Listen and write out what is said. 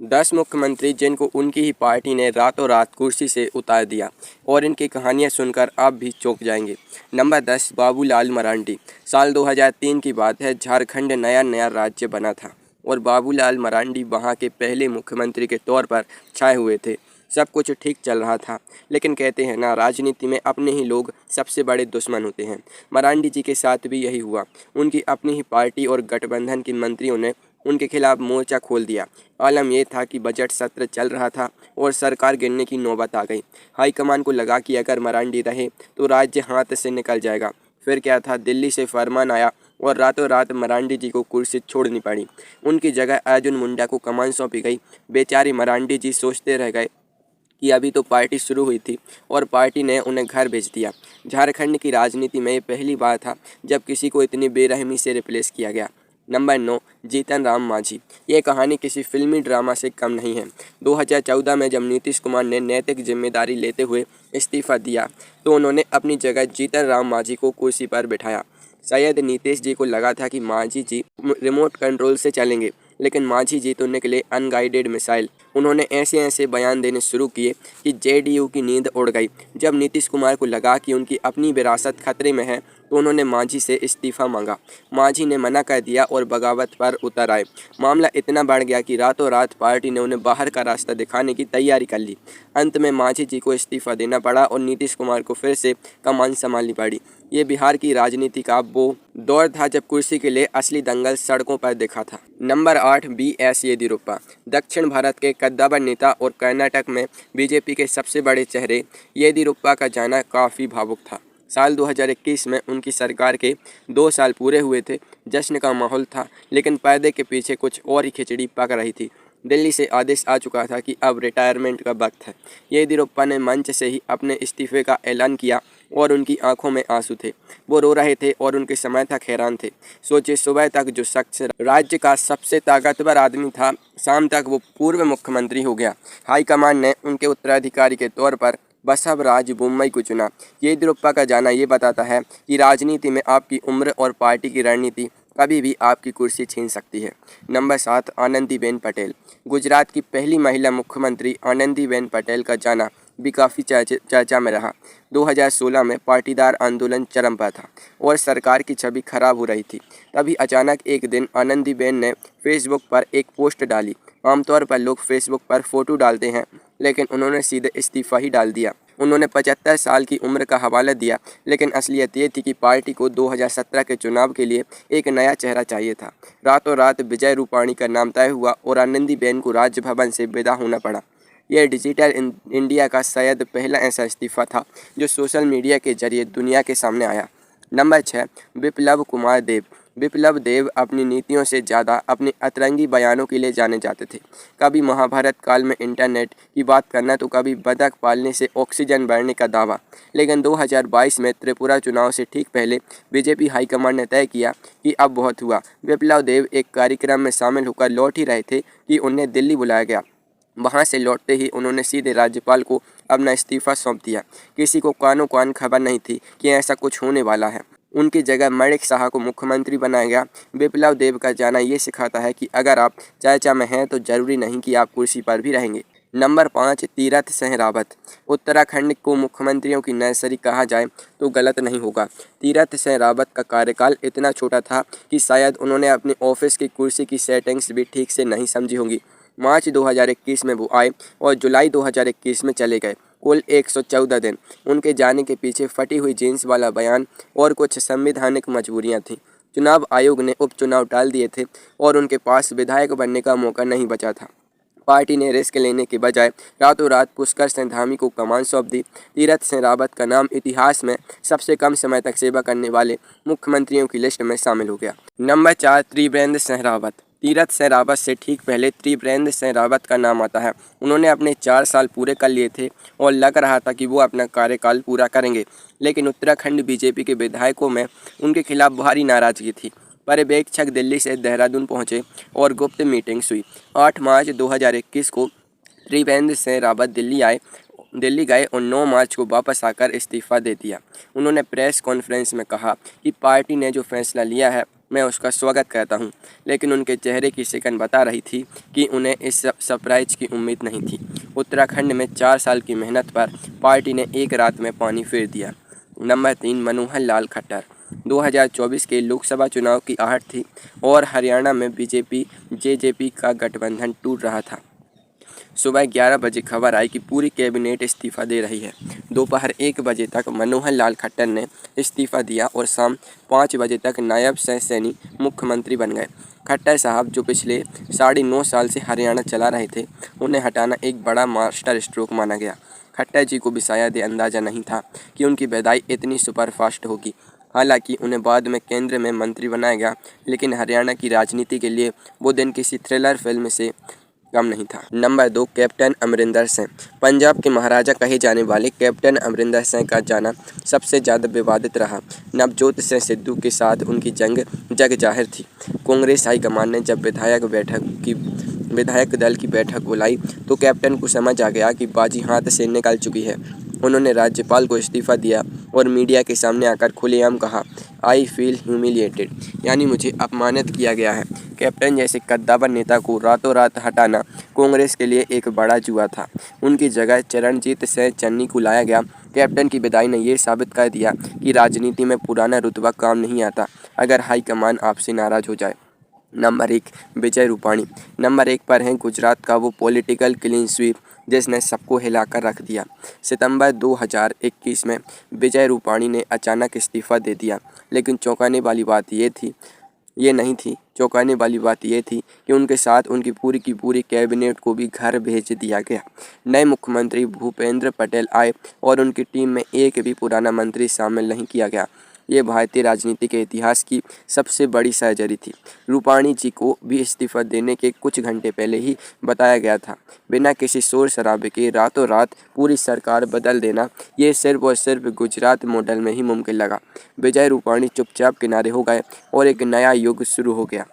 10 मुख्यमंत्री जिनको उनकी ही पार्टी ने रातों रात कुर्सी से उतार दिया और इनकी कहानियां सुनकर आप भी चौंक जाएंगे। नंबर 10, बाबूलाल मरांडी। साल 2003 की बात है। झारखंड नया नया राज्य बना था और बाबूलाल मरांडी वहां के पहले मुख्यमंत्री के तौर पर छाए हुए थे। सब कुछ ठीक चल रहा था, लेकिन कहते हैं ना, राजनीति में अपने ही लोग सबसे बड़े दुश्मन होते हैं। मरांडी जी के साथ भी यही हुआ। उनकी अपनी ही पार्टी और गठबंधन के मंत्रियों ने उनके खिलाफ मोर्चा खोल दिया। आलम यह था कि बजट सत्र चल रहा था और सरकार गिरने की नौबत आ गई। हाईकमान को लगा कि अगर मरांडी रहे तो राज्य हाथ से निकल जाएगा। फिर क्या था, दिल्ली से फरमान आया और रातों रात मरांडी जी को कुर्सी छोड़नी पड़ी। उनकी जगह अर्जुन मुंडा को कमान सौंपी गई। बेचारे मरांडी जी सोचते रह गए कि अभी तो पार्टी शुरू हुई थी और पार्टी ने उन्हें घर भेज दिया। झारखंड की राजनीति में ये पहली बार था जब किसी को इतनी बेरहमी से रिप्लेस किया गया। नंबर 9, जीतन राम मांझी। ये कहानी किसी फिल्मी ड्रामा से कम नहीं है। 2014 में जब नीतीश कुमार ने नैतिक जिम्मेदारी लेते हुए इस्तीफा दिया तो उन्होंने अपनी जगह जीतन राम मांझी को कुर्सी पर बिठाया। शायद नीतीश जी को लगा था कि मांझी जी रिमोट कंट्रोल से चलेंगे, लेकिन मांझी जी तो निकले अनगाइडेड मिसाइल। उन्होंने ऐसे ऐसे बयान देने शुरू किए कि जेडीयू की नींद उड़ गई। जब नीतीश कुमार को लगा कि उनकी अपनी विरासत खतरे में है तो उन्होंने मांझी से इस्तीफा मांगा। मांझी ने मना कर दिया और बगावत पर उतर आए। मामला इतना बढ़ गया कि रातों रात पार्टी ने उन्हें बाहर का रास्ता दिखाने की तैयारी कर ली। अंत में मांझी जी को इस्तीफा देना पड़ा और नीतीश कुमार को फिर से कमान संभालनी पड़ी। ये बिहार की राजनीति का वो दौर था जब कुर्सी के लिए असली दंगल सड़कों पर दिखा था। Number 8, BS Yediyurappa. दक्षिण भारत के कद्दावर नेता और कर्नाटक में बीजेपी के सबसे बड़े चेहरे येदियुरप्पा का जाना काफ़ी भावुक था। साल 2021 में उनकी सरकार के 2 साल पूरे हुए थे। जश्न का माहौल था, लेकिन पर्दे के पीछे कुछ और ही खिचड़ी पक रही थी। दिल्ली से आदेश आ चुका था कि अब रिटायरमेंट का वक्त है। येदियुरप्पा ने मंच से ही अपने इस्तीफे का ऐलान किया और उनकी आंखों में आंसू थे। वो रो रहे थे और उनके समय तक हैरान थे। सोचिए, सुबह तक जो शख्स राज्य का सबसे ताकतवर आदमी था, शाम तक वो पूर्व मुख्यमंत्री हो गया। हाईकमान ने उनके उत्तराधिकारी के तौर पर बसवराज बोम्मई को चुना। येदियुरप्पा का जाना ये बताता है कि राजनीति में आपकी उम्र और पार्टी की रणनीति कभी भी आपकी कुर्सी छीन सकती है। नंबर 7, आनंदीबेन पटेल। गुजरात की पहली महिला मुख्यमंत्री आनंदीबेन पटेल का जाना भी काफ़ी चर्चा में रहा। 2016 में पाटीदार आंदोलन चरम पर था और सरकार की छवि खराब हो रही थी। तभी अचानक एक दिन आनंदीबेन ने फेसबुक पर एक पोस्ट डाली। आमतौर पर लोग फेसबुक पर फोटो डालते हैं, लेकिन उन्होंने सीधे इस्तीफा ही डाल दिया। उन्होंने 75 साल की उम्र का हवाला दिया, लेकिन असलियत ये थी कि पार्टी को 2017 के चुनाव के लिए एक नया चेहरा चाहिए था। रातों रात विजय रूपाणी का नाम तय हुआ और आनंदीबेन को राजभवन से विदा होना पड़ा। यह डिजिटल इंडिया का शायद पहला ऐसा इस्तीफा था जो सोशल मीडिया के जरिए दुनिया के सामने आया। नंबर 6, बिप्लब कुमार देब। बिप्लब देब अपनी नीतियों से ज़्यादा अपने अतरंगी बयानों के लिए जाने जाते थे। कभी महाभारत काल में इंटरनेट की बात करना तो कभी बतख पालने से ऑक्सीजन बढ़ने का दावा। लेकिन 2022 में त्रिपुरा चुनाव से ठीक पहले बीजेपी हाईकमान ने तय किया कि अब बहुत हुआ। बिप्लब देब एक कार्यक्रम में शामिल होकर लौट ही रहे थे कि उन्हें दिल्ली बुलाया गया। वहां से लौटते ही उन्होंने सीधे राज्यपाल को अपना इस्तीफा सौंप दिया। किसी को कानो कान खबर नहीं थी कि ऐसा कुछ होने वाला है। उनकी जगह मणिक साहा को मुख्यमंत्री बनाया गया। बिप्लब देब का जाना ये सिखाता है कि अगर आप चर्चा में हैं तो जरूरी नहीं कि आप कुर्सी पर भी रहेंगे। नंबर 5, तीरथ सिंह रावत। उत्तराखंड को मुख्यमंत्रियों की नर्सरी कहा जाए तो गलत नहीं होगा। तीरथ सिंह रावत का कार्यकाल इतना छोटा था कि शायद उन्होंने अपने ऑफिस की कुर्सी की सेटिंग्स भी ठीक से नहीं समझी होंगी। मार्च 2021 में वो आए और जुलाई 2021 में चले गए। कुल 114 दिन। उनके जाने के पीछे फटी हुई जीन्स वाला बयान और कुछ संवैधानिक मजबूरियां थीं। चुनाव आयोग ने उपचुनाव टाल दिए थे और उनके पास विधायक बनने का मौका नहीं बचा था। पार्टी ने रिस्क लेने के बजाय रातों रात पुष्कर सिंह धामी को कमान सौंप दी। तीरथ सिंह रावत का नाम इतिहास में सबसे कम समय तक सेवा करने वाले मुख्यमंत्रियों की लिस्ट में शामिल हो गया। नंबर 4, त्रिवेंद्र सिंह रावत। तीरथ सिंह रावत से ठीक पहले त्रिवेंद्र सिंह रावत का नाम आता है। उन्होंने अपने 4 साल पूरे कर लिए थे और लग रहा था कि वो अपना कार्यकाल पूरा करेंगे, लेकिन उत्तराखंड बीजेपी के विधायकों में उनके खिलाफ भारी नाराजगी थी। पर्यवेक्षक दिल्ली से देहरादून पहुंचे और गुप्त मीटिंग्स हुई। 8 मार्च 2021 को त्रिवेंद्र सिंह रावत दिल्ली गए और 9 मार्च को वापस आकर इस्तीफा दे दिया। उन्होंने प्रेस कॉन्फ्रेंस में कहा कि पार्टी ने जो फैसला लिया है मैं उसका स्वागत करता हूं। लेकिन उनके चेहरे की शिकन बता रही थी कि उन्हें इस सरप्राइज की उम्मीद नहीं थी। उत्तराखंड में 4 साल की मेहनत पर पार्टी ने एक रात में पानी फेर दिया। नंबर 3, मनोहर लाल खट्टर। 2024 के लोकसभा चुनाव की आहट थी और हरियाणा में बीजेपी जेजेपी का गठबंधन टूट रहा था। सुबह 11 बजे खबर आई कि पूरी कैबिनेट इस्तीफा दे रही है। दोपहर 1 बजे तक मनोहर लाल खट्टर ने इस्तीफा दिया और शाम 5 बजे तक नायब सैनी मुख्यमंत्री बन गए। खट्टर साहब, जो पिछले 9.5 साल से हरियाणा चला रहे थे, उन्हें हटाना एक बड़ा मास्टर स्ट्रोक माना गया। खट्टर जी को भी शायद ये अंदाज़ा नहीं था कि उनकी विदाई इतनी सुपरफास्ट होगी। हालांकि उन्हें बाद में केंद्र में मंत्री बनाया गया, लेकिन हरियाणा की राजनीति के लिए वो दिन किसी थ्रिलर फिल्म से कम नहीं था। Number 2, captain Amarinder Singh. पंजाब के महाराजा कहे जाने वाले कैप्टन अमरिंदर सिंह का जाना सबसे ज़्यादा विवादित रहा। नवजोत सिंह सिद्धू के साथ उनकी जंग जग जाहिर थी। कांग्रेस हाईकमान ने जब विधायक दल की बैठक बुलाई तो कैप्टन को समझ आ गया कि बाजी हाथ से निकल चुकी है। उन्होंने राज्यपाल को इस्तीफा दिया और मीडिया के सामने आकर खुलेआम कहा, आई फील ह्यूमिलिएटेड, यानी मुझे अपमानित किया गया है। कैप्टन जैसे कद्दावर नेता को रातों रात हटाना कांग्रेस के लिए एक बड़ा जुआ था। उनकी जगह चरणजीत सिंह चन्नी को लाया गया। कैप्टन की विदाई ने यह साबित कर दिया कि राजनीति में पुराना रुतबा काम नहीं आता अगर हाईकमान आपसे नाराज हो जाए। नंबर 1, विजय रूपाणी। नंबर 1 पर है गुजरात का वो पॉलिटिकल क्लीन स्वीप जिसने सबको हिलाकर रख दिया। सितंबर 2021 में विजय रूपाणी ने अचानक इस्तीफा दे दिया, लेकिन चौंकाने वाली बात ये थी कि उनके साथ उनकी पूरी की पूरी कैबिनेट को भी घर भेज दिया गया। नए मुख्यमंत्री भूपेंद्र पटेल आए और उनकी टीम में एक भी पुराना मंत्री शामिल नहीं किया गया। ये भारतीय राजनीति के इतिहास की सबसे बड़ी सर्जरी थी। रूपाणी जी को भी इस्तीफा देने के कुछ घंटे पहले ही बताया गया था। बिना किसी शोर शराबे के रातों रात पूरी सरकार बदल देना, ये सिर्फ और सिर्फ गुजरात मॉडल में ही मुमकिन लगा। विजय रूपाणी चुपचाप किनारे हो गए और एक नया युग शुरू हो गया।